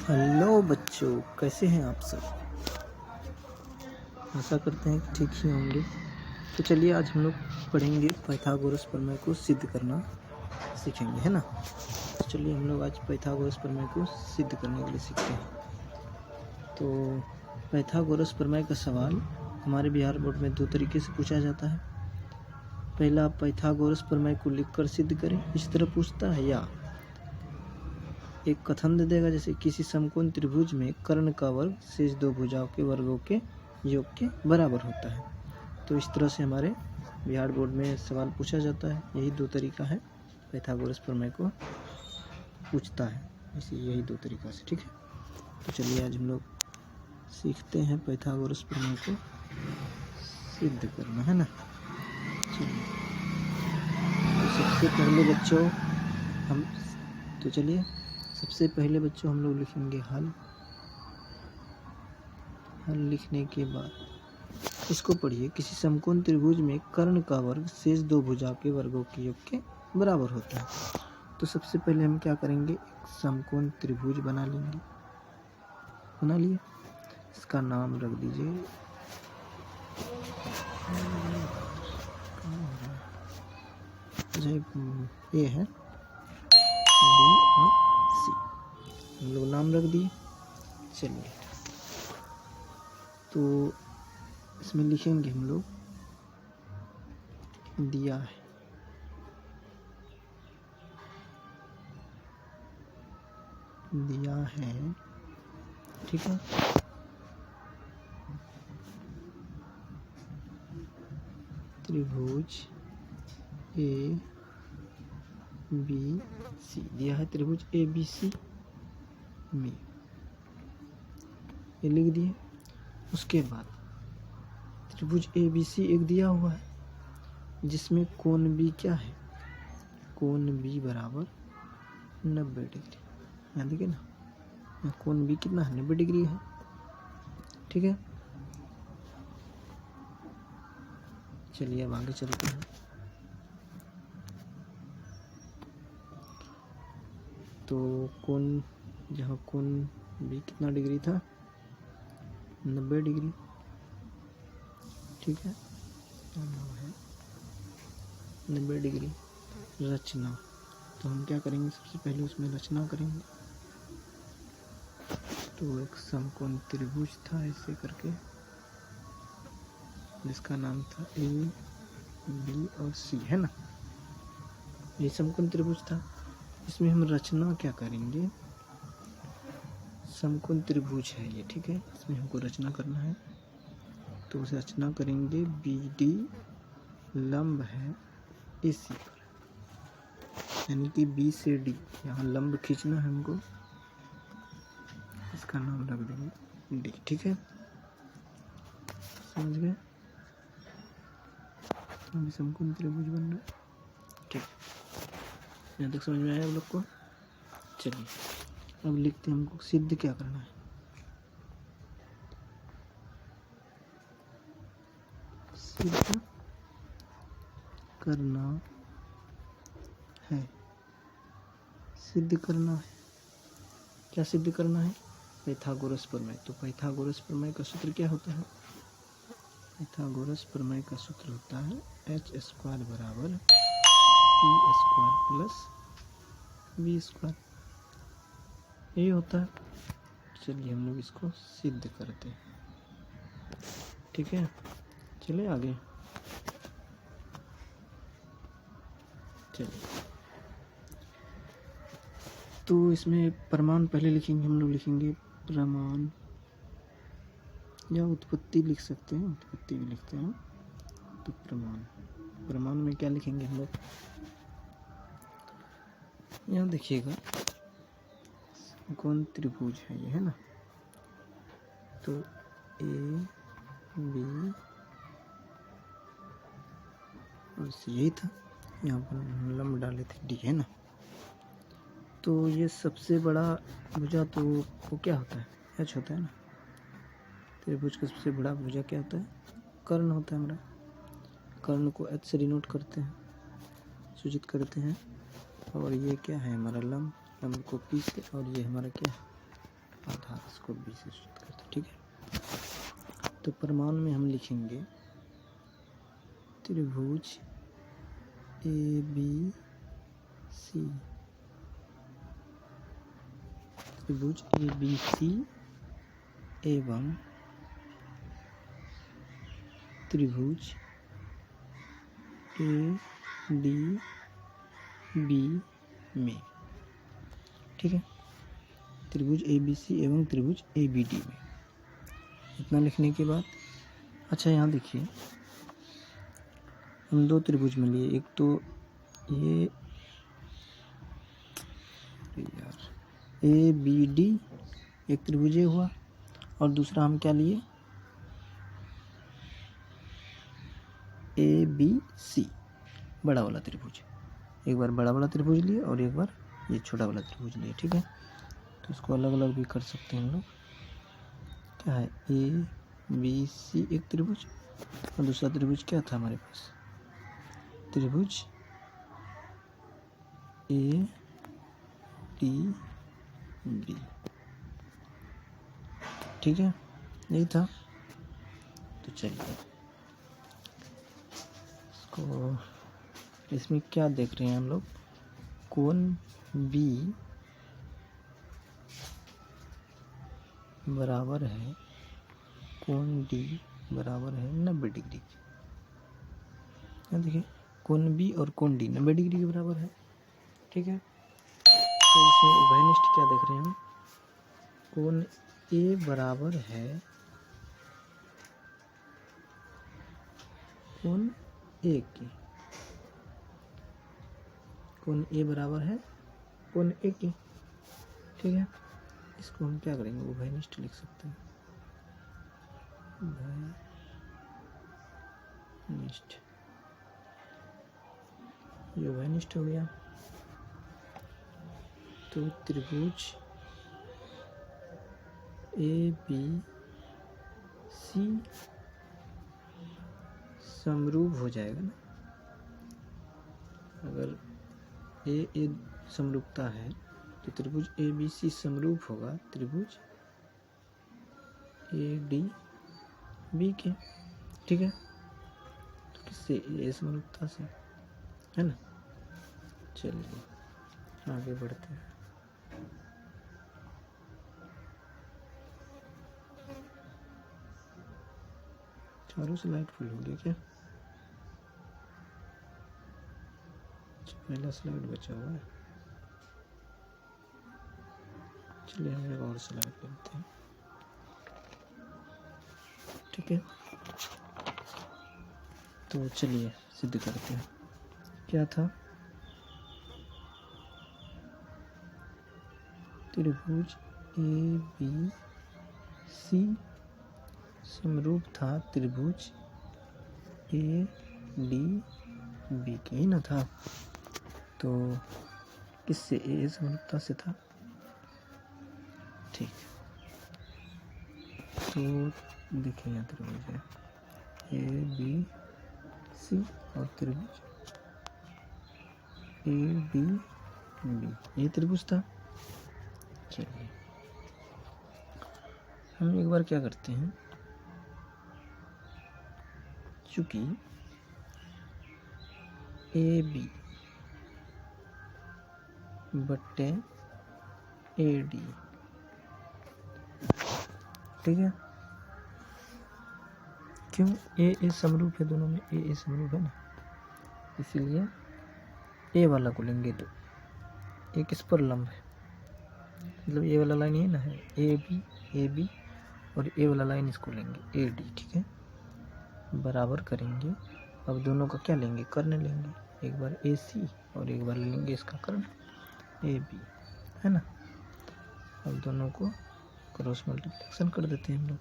Hello बच्चों, कैसे हैं आप सब। आशा करते हैं कि ठीक ही होंगे। तो चलिए आज हम लोग पढ़ेंगे पाइथागोरस प्रमेय को सिद्ध करना सीखेंगे, है ना। तो चलिए हम लोग आज पाइथागोरस प्रमेय को सिद्ध करने के लिए सीखते हैं। तो पाइथागोरस प्रमेय का सवाल हमारे बिहार बोर्ड में 2 तरीके से पूछा जाता है। पहला, आप पाइथागोरस प्रमेय को लिखकर सिद्ध करें, इस तरह पूछता है, या एक कथन दे देगा, जैसे किसी समकोण त्रिभुज में कर्ण का वर्ग शेष 2 भुजाओं के वर्गों के योग के बराबर होता है। तो इस तरह से हमारे बिहार बोर्ड में सवाल पूछा जाता है। यही 2 तरीका है पाइथागोरस प्रमेय को पूछता है, इसी यही 2 तरीका से, ठीक है। तो चलिए आज हम लोग सीखते हैं पाइथागोरस प्रमेय को सिद्ध करना, है ना। चलिए तो सबसे पहले बच्चों हम लोग लिखेंगे हल लिखने के बाद इसको पढ़िए। किसी समकोण त्रिभुज में कर्ण का वर्ग शेष 2 भुजा के वर्गों के योग के बराबर होता है। तो सबसे पहले हम क्या करेंगे, एक समकोण त्रिभुज बना लिए। इसका नाम रख दीजिए ए है, बी और सी, हम लोग नाम रख दिए। चलिए तो इसमें लिखेंगे हम लोग, दिया है, ठीक है। त्रिभुज ए बी सी दिया है, त्रिभुज ए बी सी में ये लिख दिए। उसके बाद त्रिभुज ए बी सी एक दिया हुआ है जिसमें कोण बी क्या है, कोण बी बराबर 90 डिग्री। यहाँ देखिए ना, कोण बी कितना है, 90 डिग्री है, ठीक है। चलिए अब आगे चलते हैं। तो जहाँ कोण बी कितना डिग्री था, 90 डिग्री, ठीक है। 90 डिग्री रचना। तो हम क्या करेंगे, सबसे पहले उसमें रचना करेंगे। तो एक समकोण त्रिभुज था ऐसे करके, जिसका नाम था ए बी और सी, है ना। ये समकोण त्रिभुज था। इसमें हम रचना क्या करेंगे, समकोण त्रिभुज है ये, ठीक है। इसमें हमको रचना करना है, तो उसे रचना करेंगे। बी डी लंब है ए सी पर, यानी कि बी से डी यहाँ लंब खींचना है हमको, इसका नाम रख देंगे डी, ठीक है। समझ गए, अभी समकोण त्रिभुज बन रहा है, ठीक। यहाँ तक समझ में आया आप लोग को। चलिए अब लिखते हैं, हमको सिद्ध क्या करना है। सिद्ध करना है, क्या सिद्ध करना है, पाइथागोरस प्रमेय। तो पाइथागोरस प्रमेय का सूत्र क्या होता है, पाइथागोरस प्रमेय का सूत्र होता है h² बराबर p² प्लस b², यही होता है। चलिए हम लोग इसको सिद्ध करते हैं, ठीक है। चलिए आगे, चलिए तो इसमें प्रमाण पहले लिखेंगे, हम लोग लिखेंगे प्रमाण, या उत्पत्ति लिख सकते हैं, उत्पत्ति भी लिखते हैं। तो प्रमाण में क्या लिखेंगे हम लोग, यहाँ देखिएगा समकोण त्रिभुज है ये, है ना। तो ए बी और सी यही था, यहाँ पर लंब डाले थे डी, है ना। तो ये सबसे बड़ा भुजा तो वो क्या होता है, एच होता है ना। त्रिभुज का सबसे बड़ा भुजा क्या होता है, कर्ण होता है हमारा। कर्ण को एच से डिनोट करते हैं, सूचित करते हैं। और ये क्या है हमारा लंब को पी से, और ये हमारा क्या है आधार, इसको बी से सूचित करते हैं। ठीक है, तो प्रमाण में हम लिखेंगे त्रिभुज ए बी सी, त्रिभुज ए बी सी एवं त्रिभुज ए डी बी में। ठीक है, त्रिभुज ए बी सी एवं त्रिभुज ए बी डी में। इतना लिखने के बाद अच्छा यहाँ देखिए, हम दो त्रिभुज में लिए, एक तो ये यार ए बी डी एक त्रिभुज ये हुआ, और दूसरा हम क्या लिए ए बी सी बड़ा वाला त्रिभुज। एक बार बड़ा वाला त्रिभुज लिए और एक बार ये छोटा वाला त्रिभुज लिए। ठीक है, तो इसको अलग अलग भी कर सकते हैं हम लोग। क्या है, ए बी सी एक त्रिभुज, और दूसरा त्रिभुज क्या था हमारे पास, त्रिभुज ए डी बी। ठीक है, यही था। तो चलिए इसको, इसमें क्या देख रहे हैं हम लोग, कोण बी बराबर है कोण डी बराबर है 90 डिग्री। देखिए कोण बी और कोण डी 90 डिग्री के बराबर है। ठीक है, तो इसमें उभयनिष्ठ क्या देख रहे हैं हम, कोण ए बराबर है कोण ए की, कोण ए बराबर है कोण ए की। ठीक है, इसको हम क्या करेंगे, उभयनिष्ठ लिख सकते हैं, उभयनिष्ठ। ये उभयनिष्ठ हो गया। तो त्रिभुज ए बी सी समरूप हो जाएगा ना, अगर ए समरूपता है तो त्रिभुज ए बी सी समरूप होगा त्रिभुज ए डी बी के। ठीक है, तो किससे, ए समरूपता से, है ना। चलिए आगे बढ़ते हैं। चारों स्लाइड फुल हो गया क्या, पहला स्लाइड बचा हुआ है। चलिए हम एक और स्लाइड लेते हैं। ठीक है, तो चलिए सिद्ध करते हैं। क्या था, त्रिभुज ए बी सी समरूप था त्रिभुज ए डी बी के, ही ना था। तो किससे, ए समरूपता से था। ठीक, तो देखिए यहाँ त्रिभुज है ए बी सी और त्रिभुज ए डी बी, ये त्रिभुज था। चलिए हम एक बार क्या करते हैं, चूंकि ए बी बट्टे ए डी, ठीक है, क्यों, ए समरूप है दोनों में, ए समरूप है ना, इसीलिए ए वाला को लेंगे। तो ए किस पर लंब है, मतलब ए वाला लाइन ये ना है, ए बी और ए वाला लाइन इसको लेंगे ए डी। ठीक है, बराबर करेंगे। अब दोनों का क्या लेंगे, कर्ण लेंगे, एक बार ए सी और एक बार लेंगे इसका कर्ण ए बी, है ना। अब दोनों को क्रॉस मल्टीप्लिकेशन कर देते हैं हम लोग।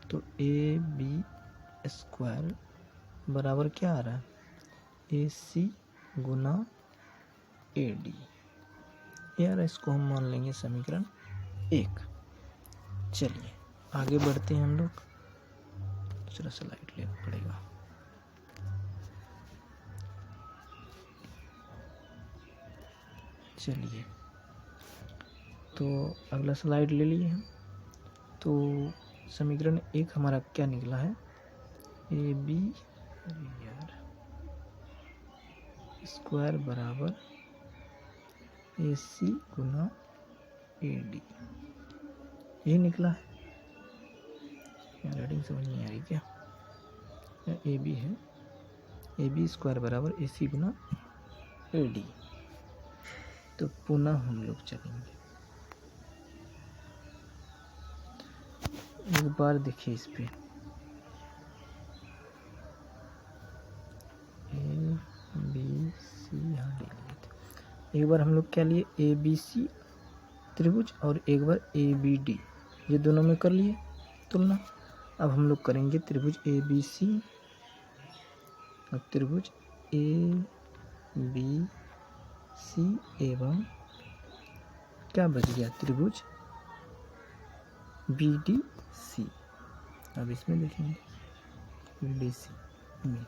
तो ए बी स्क्वायर बराबर क्या आ रहा है, ए सी गुना ए डी, यार इसको हम मान लेंगे समीकरण 1। चलिए आगे बढ़ते हैं हम लोग, दूसरा स्लाइड लेना पड़ेगा। चलिए तो अगला स्लाइड ले लिए हम। तो समीकरण 1 हमारा क्या निकला है, ए बी स्क्वायर बराबर ए सी गुना ए डी, ये निकला है। क्या रेडिंग समझ नहीं आ रही क्या? ए बी है, ए बी स्क्वायर बराबर ए सी गुना ए डी। तो पुनः हम लोग चलेंगे, एक बार देखिए इस पे, ए बी सी यहाँ ले लिए थे। एक बार हम लोग क्या लिए, ए बी सी त्रिभुज और एक बार ए बी डी, ये दोनों में कर लिए तुलना। अब हम लोग करेंगे त्रिभुज ए बी सी और त्रिभुज ए बी सी एवं क्या बच गया, त्रिभुज बी डी सी। अब इसमें देखेंगे बी डी सी में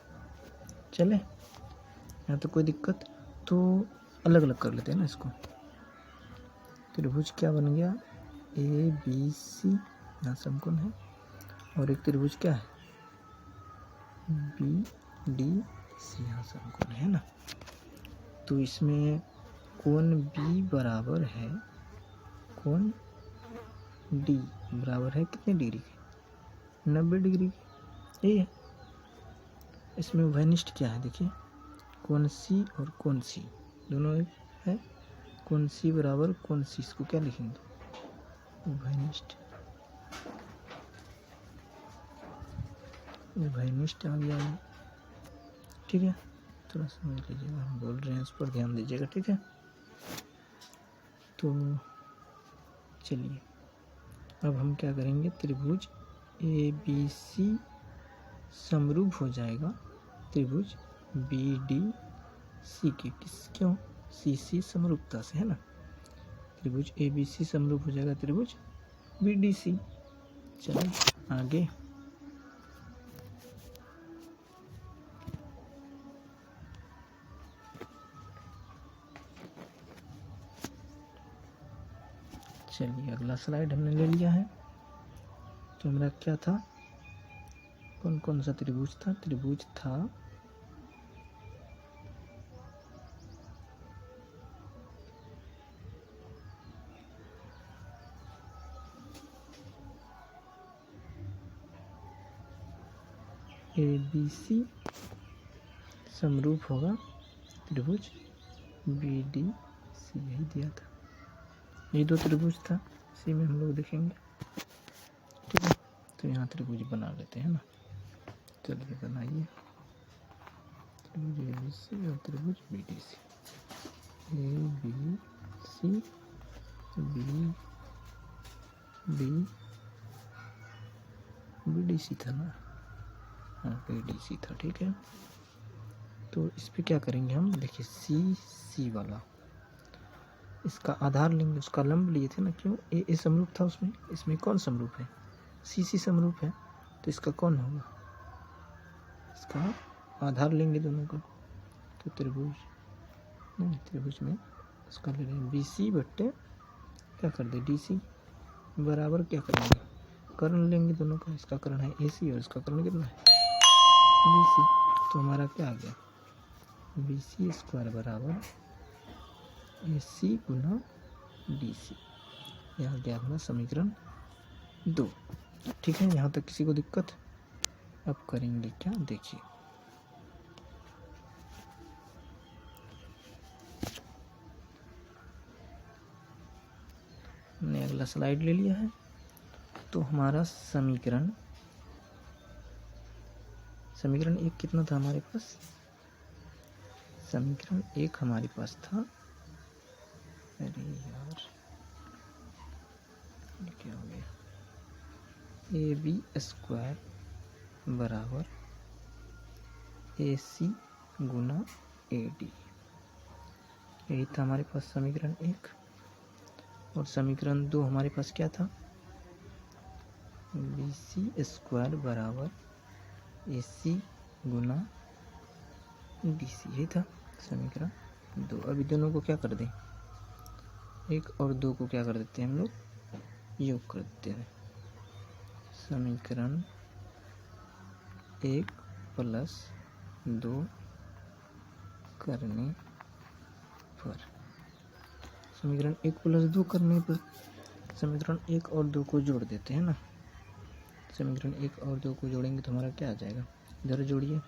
चले, यहाँ तो कोई दिक्कत, तो अलग अलग कर लेते हैं ना इसको। त्रिभुज क्या बन गया, ए बी सी यहाँ समकोण है, और एक त्रिभुज क्या है, बी डी सी यहाँ समकोण है ना। तो इसमें कोण बी बराबर है कोण डी बराबर है कितने डिग्री के, 90 डिग्री के। ये इसमें उभयनिष्ठ क्या है, देखिए कोण सी और कोण सी दोनों एक है। कोण सी बराबर कोण सी, इसको क्या लिखेंगे, उभयनिष्ठ। उभयनिष्ठ आ गया है, ठीक है। थोड़ा समझ लीजिएगा, हम बोल रहे हैं उस पर ध्यान दीजिएगा, ठीक है। तो चलिए अब हम क्या करेंगे, त्रिभुज ए बी सी समरूप हो जाएगा त्रिभुज बी डी सी के, क्यों, सी सी समरूपता से, है ना। त्रिभुज ए बी सी समरूप हो जाएगा त्रिभुज बी डी सी। चलिए आगे, चलिए अगला स्लाइड हमने ले लिया है। तो हमारा क्या था, कौन कौन सा त्रिभुज था, त्रिभुज था ए बी सी समरूप होगा त्रिभुज बी डी सी, यही दिया था, ये दो त्रिभुज था, इसी में हम लोग देखेंगे, ठीक है। तो यहाँ त्रिभुज बना लेते हैं ना, चलिए बनाइए त्रिभुज ए बी सी और त्रिभुज B D C. A B C B D B D C था ना, हाँ बी डी सी था, ठीक है। तो इस पे क्या करेंगे हम, देखिए सी सी वाला, इसका आधार लेंगे, उसका लंब लिए थे ना, क्यों, ए समरूप था उसमें, इसमें कौन समरूप है, सी सी समरूप है, तो इसका कौन होगा, इसका आधार लेंगे दोनों का। तो त्रिभुज नहीं, त्रिभुज में इसका ले लेंगे बी सी बट्टे क्या कर दे डी सी बराबर क्या करेंगे, कर्ण लेंगे दोनों का, इसका कर्ण है ए सी और इसका कर्ण कितना है बी सी। तो हमारा क्या आ गया, बी सी स्क्वायर बराबर ए सी गुना डी सी, यह आ गया हमारा समीकरण 2, ठीक है। यहाँ तक किसी को दिक्कत, अब करेंगे क्या, देखिए हमने अगला स्लाइड ले लिया है। तो हमारा समीकरण 1 कितना था हमारे पास, समीकरण 1 हमारे पास था, अरे यार ये क्या हो गया, ए बी स्क्वायर बराबर ए सी गुना ए डी, यही था हमारे पास समीकरण 1। और समीकरण 2 हमारे पास क्या था, बी सी स्क्वायर बराबर ए सी गुना डी सी, यही था समीकरण 2। अभी दोनों को क्या कर दें, 1 और 2 को क्या कर देते हैं हम लोग, योग कर देते हैं। समीकरण 1 प्लस 2 करने पर, समीकरण 1 प्लस 2 करने पर समीकरण 1 और 2 को जोड़ देते हैं ना। समीकरण 1 और 2 को जोड़ेंगे तो हमारा क्या आ जाएगा, इधर जोड़िए,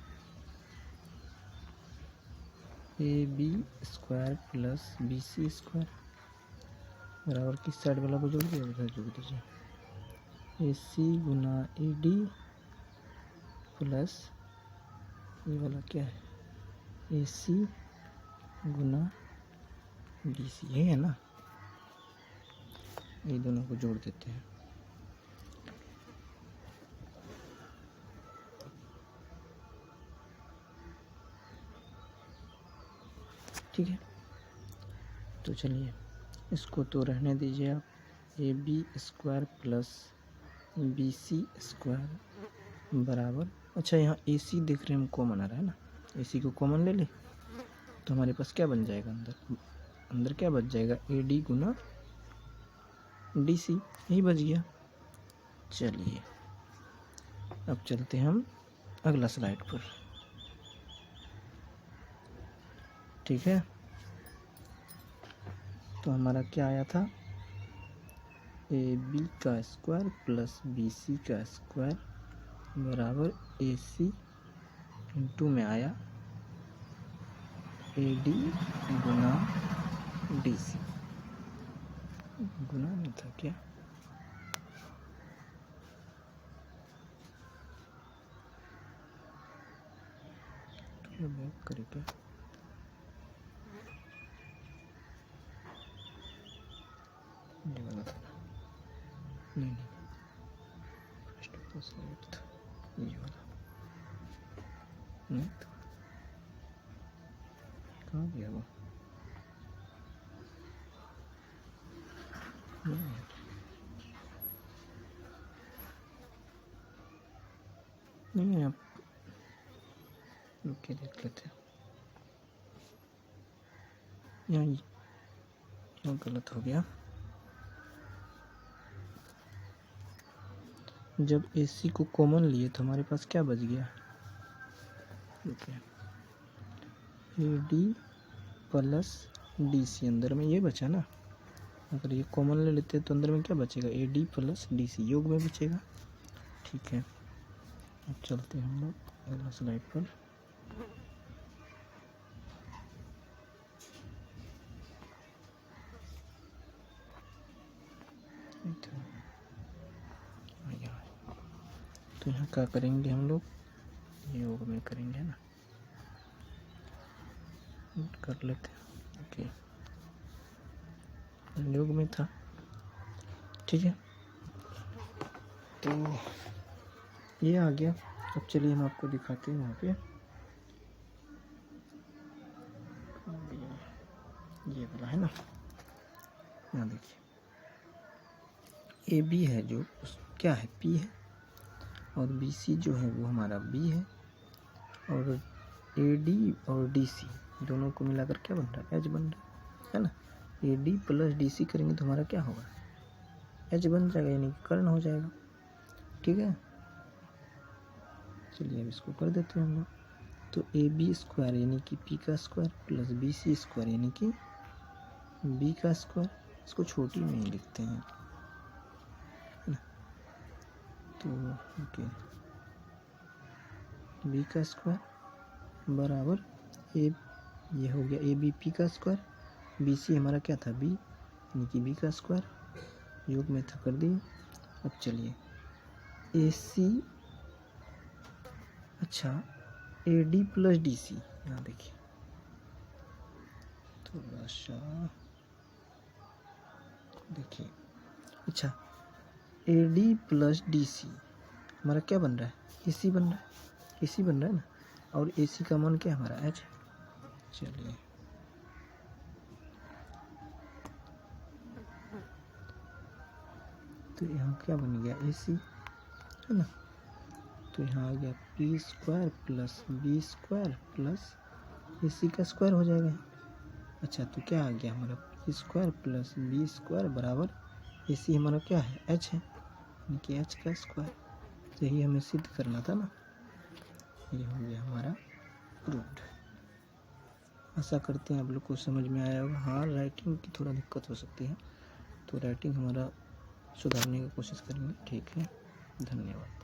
AB² प्लस BC² बराबर किस साइड वाला को जोड़ दिया, उधर जोड़ दीजिए, AC गुना AD प्लस ये वाला क्या है, AC गुना BC, यही है ना। ये दोनों को जोड़ देते हैं। ठीक है, तो चलिए इसको तो रहने दीजिए आप, AB² प्लस BC² बराबर, अच्छा यहाँ AC देख रहे हैं हम कॉमन आ रहा है ना, AC को कॉमन ले ले तो हमारे पास क्या बन जाएगा, अंदर क्या बच जाएगा, AD गुना DC, यही बच गया। चलिए अब चलते हैं हम अगला स्लाइड पर। ठीक है, तो हमारा क्या आया था, AB² प्लस BC² बराबर AC इंटू में आया AD गुना DC, गुना में था क्या, तो बैक करे क्या, ये वाला था, नहीं फर्स्ट का स्लाइड था ये वाला, नहीं था, कहाँ गया वो, नहीं आप रुक के देख लेते हैं, यहाँ गलत हो गया। जब AC को कॉमन लिए तो हमारे पास क्या बच गया, AD प्लस DC, अंदर में ये बचा ना, अगर ये कॉमन ले लेते हैं तो अंदर में क्या बचेगा, AD प्लस DC योग में बचेगा। ठीक है, अब चलते हैं हम लोग अगला स्लाइड पर। तो यहाँ क्या करेंगे हम लोग, योग में करेंगे ना, कर लेते हैं। ओके, योग में था। ठीक है, तो ये आ गया। अब चलिए हम आपको दिखाते हैं वहाँ पे, ये वाला है ना, यहाँ देखिए AB है जो क्या है, P है, और BC जो है वो हमारा B है, और AD और DC दोनों को मिलाकर क्या बन रहा है, H बन रहा है ना। AD प्लस DC करेंगे तो हमारा क्या होगा, H बन जाएगा, यानी कि कर्ण हो जाएगा। ठीक है, चलिए अब इसको कर देते हैं हम लोग। तो AB² यानी कि P का स्क्वायर प्लस BC² यानी कि B का स्क्वायर, इसको छोटी में ही लिखते हैं ना, तो ओके, B का स्क्वायर बराबर ये हो गया ABP का स्क्वायर, BC हमारा क्या था, B यानी कि B का स्क्वायर, योग में था कर दिए। अब चलिए AC, अच्छा AD प्लस DC, यहाँ देखिए थोड़ा सा देखिए, अच्छा AD प्लस DC हमारा क्या बन रहा है, AC बन रहा है, AC बन रहा है ना, और AC का मान क्या हमारा H। चलिए तो यहाँ क्या बन गया, AC है ना, तो यहाँ आ गया P² plus B² plus AC का स्क्वायर हो जाएगा। अच्छा तो क्या आ गया हमारा स्क्वायर प्लस बी स्क्वायर बराबर ए सी हमारा क्या है, एच है, यानी कि एच का स्क्वायर। तो यही हमें सिद्ध करना था ना, ये हो गया हमारा प्रूव्ड। आशा करते हैं आप लोग को समझ में आया होगा। हाँ, राइटिंग की थोड़ा दिक्कत हो सकती है, तो राइटिंग हमारा सुधारने की कोशिश करेंगे। ठीक है, धन्यवाद।